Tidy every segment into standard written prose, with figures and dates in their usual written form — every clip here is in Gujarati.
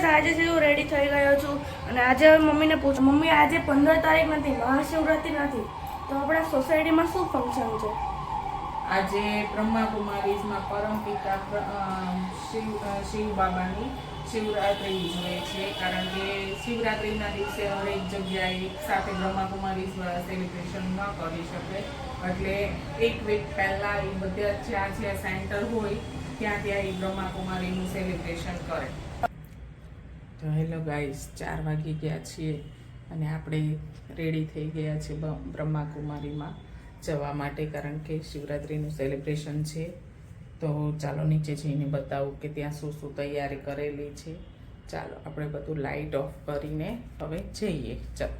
ગાઈસ આજે છે હું રેડી થઈ ગયો છું અને આજે મમ્મીને પૂછું મમ્મી આજે 15 તારીખ નથી, મહાશિવરાત્રી નથી, તો આપણા સોસાયટીમાં શું ફંક્શન છે? આજે બ્રહ્માકુમારીઝમાં પરમપિતા શિવ બાબાની શિવરાત્રી ઉજવે છે, કારણ કે શિવરાત્રીના દિવસે હરેક જગ્યાએ એક સાથે બ્રહ્માકુમારીઝ સેલિબ્રેશન ન કરી શકે, એટલે એક વીક પહેલાં એ બધા જ્યાં સેન્ટર હોય ત્યાં એ બ્રહ્માકુમારીનું સેલિબ્રેશન કરે. તો હેલો ગાઈસ, 4 વાગી ગયા છીએ અને આપણે રેડી થઈ ગયા છે બ્રહ્માકુમારીમાં જવા માટે, કારણ કે શિવરાત્રિનું સેલિબ્રેશન છે. તો ચાલો નીચે જઈને બતાવું કે ત્યાં શું શું તૈયારી કરેલી છે. ચાલો આપણે બધું લાઇટ ઓફ કરીને હવે જઈએ. ચાલો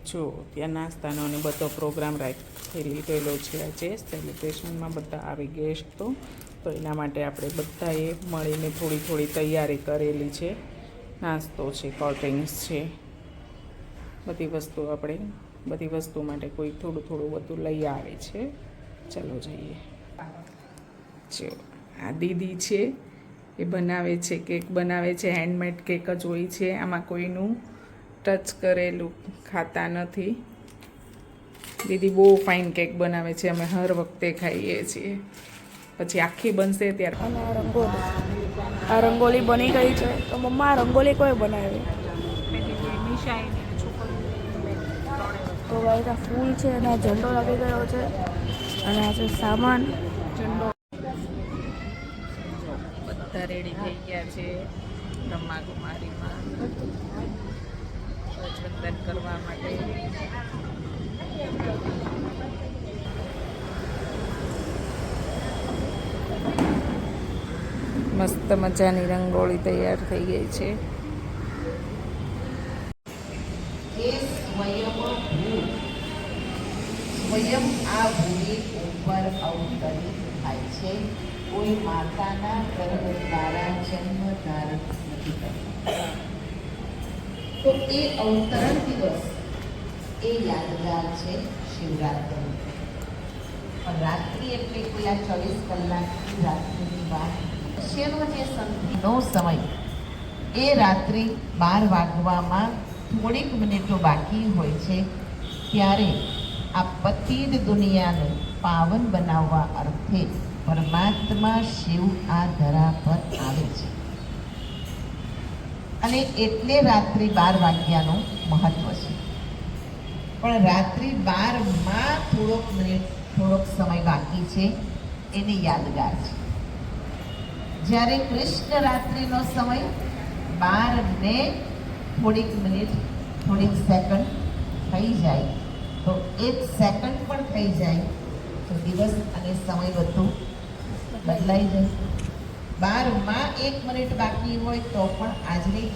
જો ત્યાં નાસ્તાનો અને બધો પ્રોગ્રામ રાખી લીધેલો છે. આજે સેલિબ્રેશનમાં બધા આવી ગેસ્ટ તો એના માટે આપણે બધાએ મળીને થોડી થોડી તૈયારી કરેલી છે. નાસ્તો છે, કોલ્ડ ડ્રિંક્સ છે, બધી વસ્તુ માટે કોઈ થોડું થોડું બધું લઈ આવે છે. ચાલો જઈએ. જો આ દીદી છે, એ બનાવે છે, કેક બનાવે છે, હેન્ડમેડ કેક જ હોય છે, આમાં કોઈનું ટચ કરેલું ખાતા નથી. દીદી બહુ ફાઇન કેક બનાવે છે, અમે હર વખતે ખાઈએ છીએ. પછી આખી બનશે ત્યારે. અને આ રંગોલી બની ગઈ છે. તો મમ્મા આ રંગોલી કોઈ બનાવી? તો ગાઈસ આ ફૂલ છે અને આ ઝંડો લાગી ગયો છે અને આ છે સામાન. ઝંડો બધા રેડી થઈ ગયા છે બ્રહ્માકુમારીમાં ધ્વજવંદન કરવા માટે. મસ્ત મજાની રંગોળી તૈયાર થઈ ગઈ છે. સ્વયં આ ભૂમિ ઉપર અવતરિત થાય છે. કોઈ માતાના ગર્ભ દ્વારા જન્મ ધારણ નથી કરતા. તો એ અવતરણ દિવસ એ યાદગાર છે શિવરાત્રિ. પણ રાત્રિ એટલે કોઈ આ 24 કલાકની રાત્રિની વાત. શેનો જે સંધિનો સમય એ રાત્રિ 12 વાગવામાં થોડીક મિનિટો બાકી હોય છે, ત્યારે આ પતિત દુનિયાને પાવન બનાવવા અર્થે પરમાત્મા શિવ આ ધરા પર આવે છે. અને એટલે રાત્રિ 12 વાગ્યાનું મહત્વ છે. પણ રાત્રિ 12માં થોડોક સમય બાકી છે, એને યાદગાર છે. જ્યારે કૃષ્ણ રાત્રિનો સમય 12 ને થોડીક મિનિટ થોડીક સેકન્ડ થઈ જાય, તો 1 સેકન્ડ પણ થઈ જાય તો દિવસ અને સમય બધું બદલાઈ જાય. 12માં 1 મિનિટ બાકી હોય તો પણ આજની